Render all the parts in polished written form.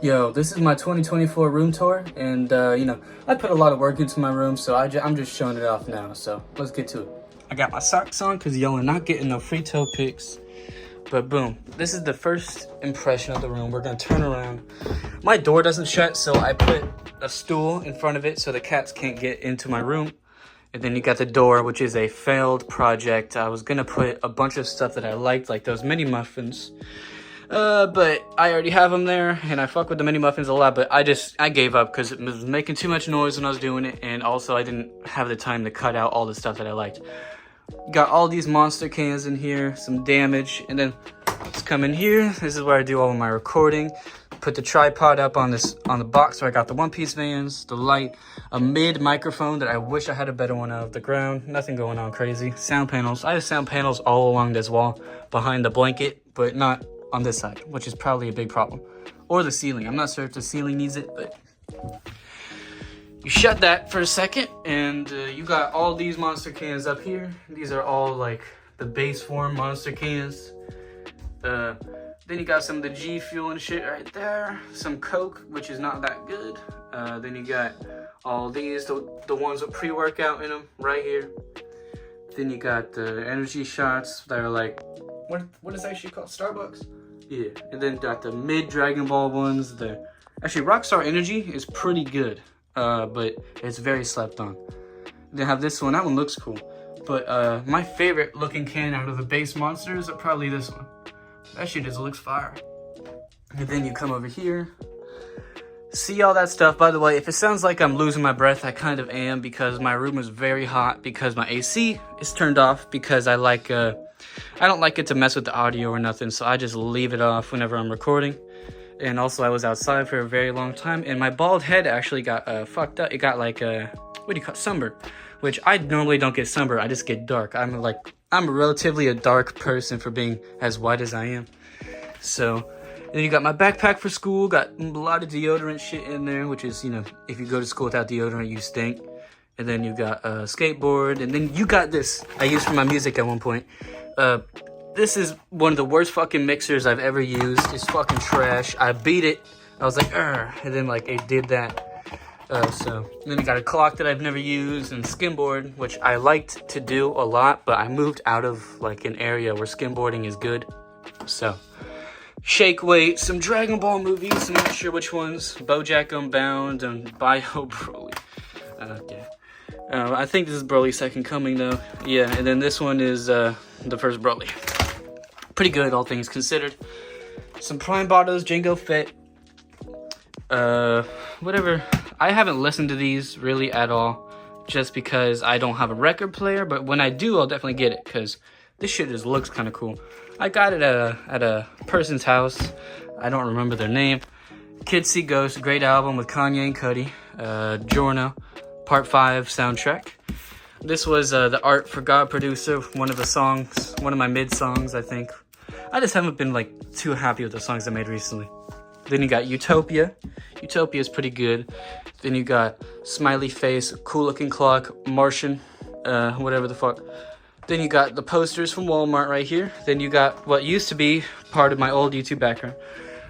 Yo, this is my 2024 room tour, and I put a lot of work into my room, so I'm just showing it off now. So let's get to it. I got my socks on because y'all are not getting no free toe pics. But boom, this is the first impression of the room. We're gonna turn around. My door doesn't shut, so I put a stool in front of it so the cats can't get into my room. And then you got the door, which is a failed project. I was gonna put a bunch of stuff that I liked, like those mini muffins. But I already have them there, and I fuck with the mini muffins a lot, but I gave up because it was making too much noise when I was doing it, and also I didn't have the time to cut out all the stuff that I liked. Got all these monster cans in here, some damage, and then let's come in here. This is where I do all of my recording. Put the tripod up on the box where I got the One Piece vans, the light, a mid microphone that I wish I had a better one out of the ground. Nothing going on crazy. Sound panels. I have sound panels all along this wall behind the blanket, but not on this side, which is probably a big problem. Or the ceiling. I'm not sure if the ceiling needs it, but you shut that for a second, and you got all these monster cans up here. These are all like the base form monster cans. Then you got some of the G Fuel and shit right there. Some Coke, which is not that good. Then you got all these, the ones with pre-workout in them right here. Then you got the energy shots that are like, what is that shit called? Starbucks? Yeah. And then got the mid Dragon Ball ones. Actually, Rockstar Energy is pretty good, but it's very slept on. They have this one. That one looks cool. But my favorite looking can out of the base monsters are probably this one. That shit just looks fire. And then you come over here. See all that stuff. By the way, if it sounds like I'm losing my breath, I kind of am, because my room is very hot because my AC is turned off, because I don't like it to mess with the audio or nothing, so I just leave it off whenever I'm recording. And also I was outside for a very long time, and my bald head actually got fucked up. It got like what do you call it? Sunburn, which I normally don't get sunburn. I just get dark. I'm relatively a dark person for being as white as I am. So then you got my backpack for school. Got a lot of deodorant shit in there, which is, if you go to school without deodorant, you stink. And then you got a skateboard, and then you got this I used for my music at one point. This is one of the worst fucking mixers I've ever used. It's fucking trash. I beat it. I was like, and then like it did that. So then you got a clock that I've never used, and skimboard, which I liked to do a lot, but I moved out of like an area where skimboarding is good. So shake weight, some Dragon Ball movies. I'm not sure which ones. BoJack Unbound and Bio Broly. Okay. I think this is Broly's second coming though. Yeah, and then this one is the first Broly. Pretty good, all things considered. Some Prime bottles, Jango Fett. Whatever. I haven't listened to these really at all, just because I don't have a record player. But when I do, I'll definitely get it, because this shit just looks kind of cool. I got it at a person's house. I don't remember their name. Kids See Ghosts, great album with Kanye and Cudi. Giorno, Part 5 soundtrack. This was the Art for God producer, one of the songs, one of my mid songs, I think. I just haven't been like too happy with the songs I made recently. Then you got Utopia. Utopia is pretty good. Then you got Smiley Face, Cool Looking Clock, Martian, whatever the fuck. Then you got the posters from Walmart right here. Then you got what used to be part of my old YouTube background.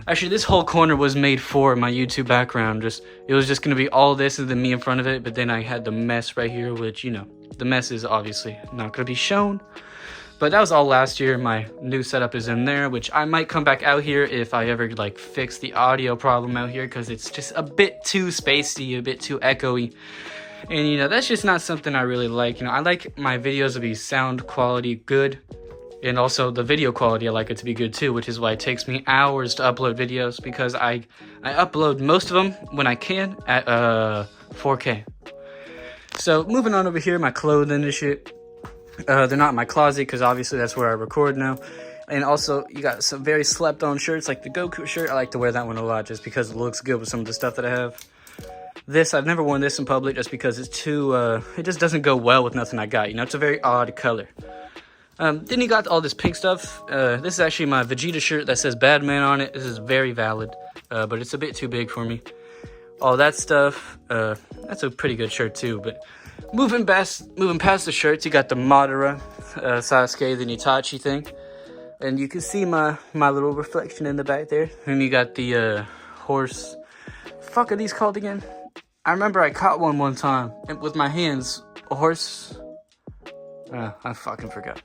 Actually, this whole corner was made for my YouTube background. It was just gonna be all this and then me in front of it, but then I had the mess right here, which, the mess is obviously not gonna be shown. But that was all last year. My new setup is in there, which I might come back out here if I ever like fix the audio problem out here, because it's just a bit too spacey, a bit too echoey. And that's just not something I really like. I like my videos to be sound quality good, and also the video quality, I like it to be good too, which is why it takes me hours to upload videos, because I upload most of them when I can at 4K. So moving on over here, my clothing and shit. They're not in my closet, because obviously that's where I record now. And also you got some very slept on shirts, like the Goku shirt. I like to wear that one a lot just because it looks good with some of the stuff that I have. I've never worn this in public just because it's too, it just doesn't go well with nothing I got. It's a very odd color. Then you got all this pink stuff. This is actually my Vegeta shirt that says Badman on it. This is very valid, but it's a bit too big for me. All that stuff, that's a pretty good shirt too. But moving past the shirts, you got the Madara, Sasuke, the Itachi thing. And you can see my little reflection in the back there. And you got the horse. Fuck are these called again? I remember I caught one time with my hands. A horse. I fucking forgot.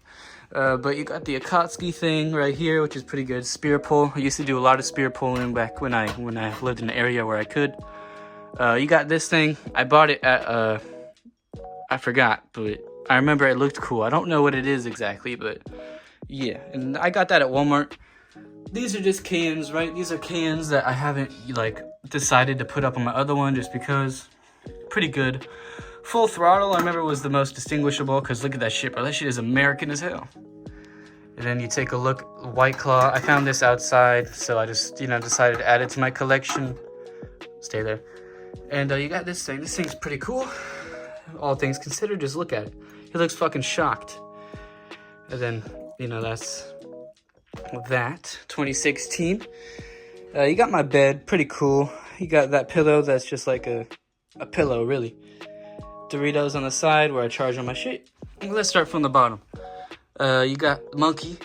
But you got the Akatsuki thing right here, which is pretty good. Spear pole. I used to do a lot of spear pulling back when I lived in an area where I could. You got this thing. I bought it at I forgot, but I remember it looked cool. I don't know what it is exactly, but yeah. And I got that at Walmart. These are just cans, right? These are cans that I haven't like decided to put up on my other one just because. Pretty good. Full Throttle, I remember, was the most distinguishable because look at that shit, bro. That shit is American as hell. And then you take a look, White Claw. I found this outside, so I just, decided to add it to my collection. Stay there. And you got this thing. This thing's pretty cool. All things considered, just look at it. He looks fucking shocked. And then, that's that. 2016. You got my bed, pretty cool. You got that pillow that's just like a pillow, really. Doritos on the side where I charge on my shit. Let's start from the bottom. You got Monkey.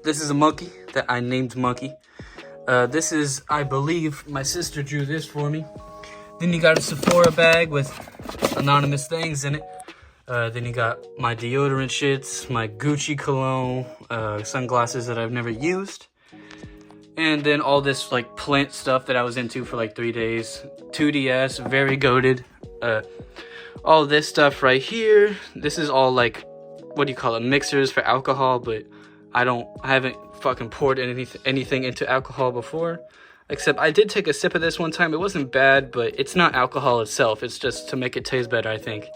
This is a monkey that I named Monkey. This is, I believe, my sister drew this for me. Then you got a Sephora bag with anonymous things in it. Then you got my deodorant shits, my Gucci cologne, sunglasses that I've never used. And then all this like plant stuff that I was into for like 3 days. 2DS, very goated. All this stuff right here. This is all like, what do you call it? Mixers for alcohol, but I haven't fucking poured anything into alcohol before. Except I did take a sip of this one time. It wasn't bad, but it's not alcohol itself. It's just to make it taste better, I think.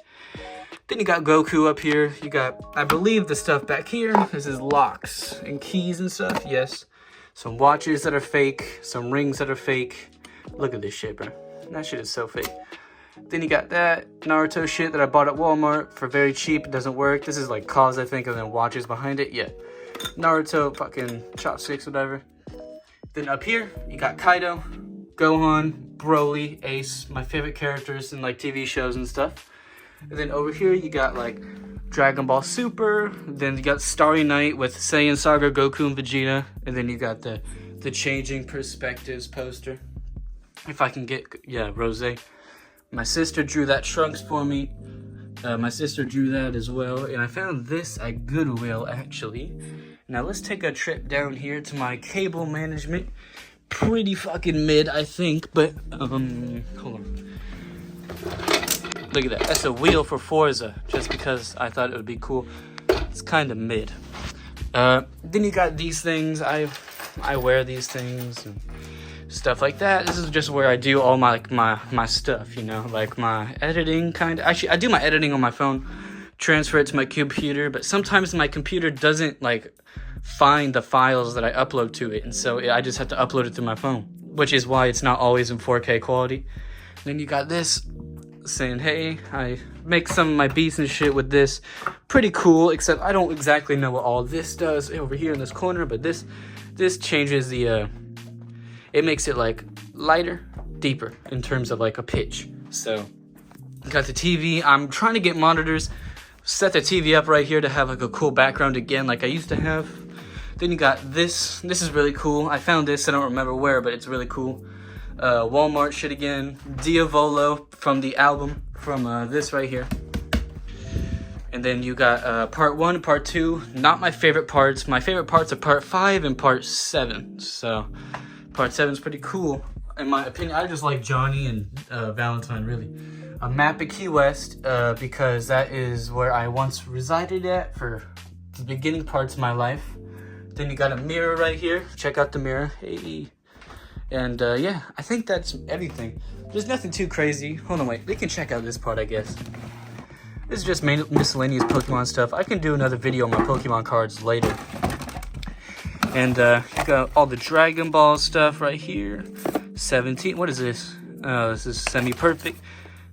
Then you got Goku up here. You got, I believe, the stuff back here. This is locks and keys and stuff, yes. Some watches that are fake. Some rings that are fake. Look at this shit, bro. That shit is so fake. Then you got that Naruto shit that I bought at Walmart for very cheap. It doesn't work. This is like cause, I think, and then watches behind it. Yeah. Naruto fucking chopsticks, whatever. Then up here, you got Kaido, Gohan, Broly, Ace, my favorite characters in like TV shows and stuff. And then over here, you got like Dragon Ball Super. Then you got Starry Night with Saiyan Saga, Goku, and Vegeta. And then you got the Changing Perspectives poster. If I can get, yeah, Rose. My sister drew that Trunks for me. My sister drew that as well. And I found this at Goodwill, actually. Now let's take a trip down here to my cable management. Pretty fucking mid, I think, but, hold on. Look at that. That's a wheel for Forza, just because I thought it would be cool. It's kind of mid. Then you got these things. I wear these things and stuff like that. This is just where I do all my stuff, like my editing kind of. Actually, I do my editing on my phone, transfer it to my computer, but sometimes my computer doesn't like find the files that I upload to it, and so I just have to upload it through my phone, which is why it's not always in 4K quality. Then you got this saying, hey, I make some of my beats and shit with this. Pretty cool, except I don't exactly know what all this does over here in this corner, but this changes the it makes it like lighter, deeper in terms of like a pitch. So got the TV. I'm trying to get monitors, set the TV up right here to have like a cool background again like I used to have. Then you got this. This is really cool. I found this, I don't remember where, but it's really cool. Walmart shit again. Diavolo from the album, from this right here. And then you got part 1 and part 2. Not my favorite parts. My favorite parts are part 5 and part 7. So part 7 is pretty cool, in my opinion. I just like Johnny and Valentine, really. A map of Key West, because that is where I once resided at for the beginning parts of my life. Then you got a mirror right here. Check out the mirror. Hey. And yeah, I think that's everything. There's nothing too crazy. Hold on, wait. We can check out this part, I guess. This is just miscellaneous Pokemon stuff. I can do another video on my Pokemon cards later. And you got all the Dragon Ball stuff right here. 17. What is this? This is semi-perfect.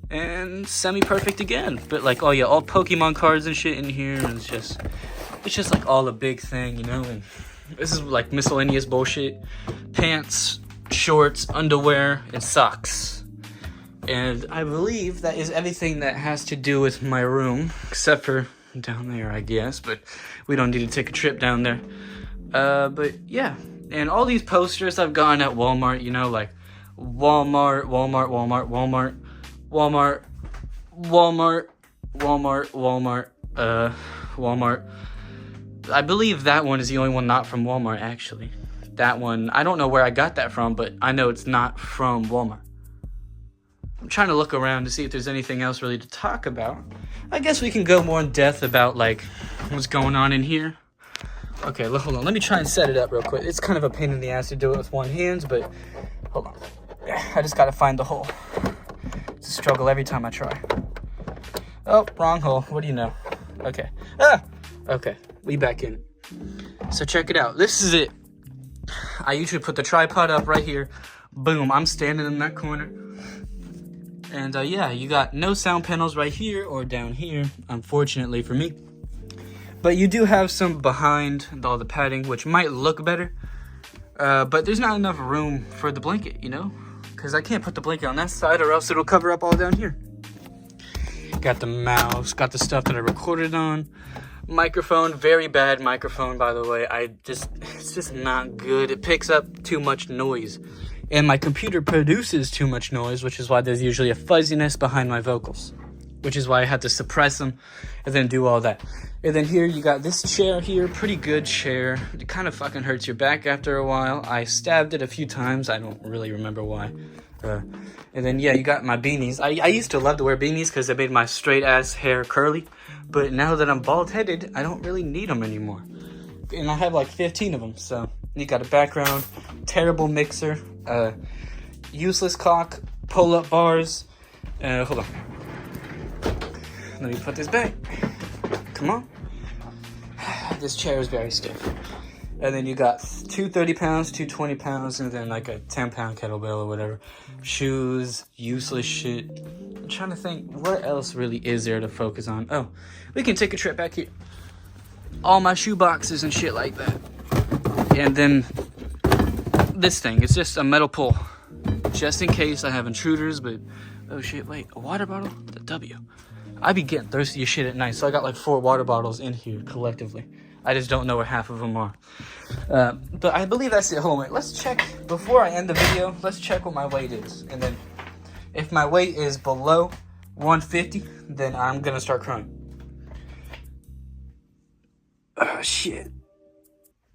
And semi-perfect again. But like, oh yeah, all Pokemon cards and shit in here. And it's just like all a big thing, And this is like miscellaneous bullshit. Pants, shorts, underwear, and socks. And I believe that is everything that has to do with my room. Except for down there, I guess. But we don't need to take a trip down there. But yeah. And all these posters I've gotten at Walmart, like Walmart, Walmart, Walmart, Walmart, Walmart, Walmart, Walmart, Walmart, Walmart. I believe that one is the only one not from Walmart, actually. That one, I don't know where I got that from, but I know it's not from Walmart. I'm trying to look around to see if there's anything else really to talk about. I guess we can go more in depth about, like, what's going on in here. Okay, hold on. Let me try and set it up real quick. It's kind of a pain in the ass to do it with one hand, but hold on. I just gotta find the hole. It's a struggle every time I try. Oh, wrong hole. What do you know? Okay. Okay, we back in. So check it out. This is it. I usually put the tripod up right here. Boom, I'm standing in that corner. And yeah, you got no sound panels right here or down here, unfortunately for me. But you do have some behind all the padding, which might look better. But there's not enough room for the blanket, you know? Because I can't put the blanket on that side or else it'll cover up all down here. Got the mouse, got the stuff that I recorded on. Microphone, very bad microphone, by the way. It's just not good. It picks up too much noise. And my computer produces too much noise, which is why there's usually a fuzziness behind my vocals. Which is why I had to suppress them and then do all that. And then here you got this chair here, pretty good chair. It kind of fucking hurts your back after a while. I stabbed it a few times. I don't really remember why. And then yeah, you got my beanies. I used to love to wear beanies because they made my straight ass hair curly. But now that I'm bald headed, I don't really need them anymore. And I have like 15 of them. So you got a background, terrible mixer, useless cock, pull-up bars. Hold on. Let me put this back. Come on. This chair is very stiff. And then you got 2 30 pounds, 2 20 pounds, and then like a 10-pound kettlebell or whatever. Shoes, useless shit. I'm trying to think, what else really is there to focus on? Oh, we can take a trip back here. All my shoe boxes and shit like that. And then this thing, it's just a metal pole. Just in case I have intruders, but oh shit, wait, a water bottle? The W. I be getting thirsty as shit at night, so I got like 4 water bottles in here collectively. I just don't know where half of them are. But I believe that's it. Hold on, wait. Let's check, before I end the video, let's check what my weight is. And then if my weight is below 150, then I'm gonna start crying. Oh, shit.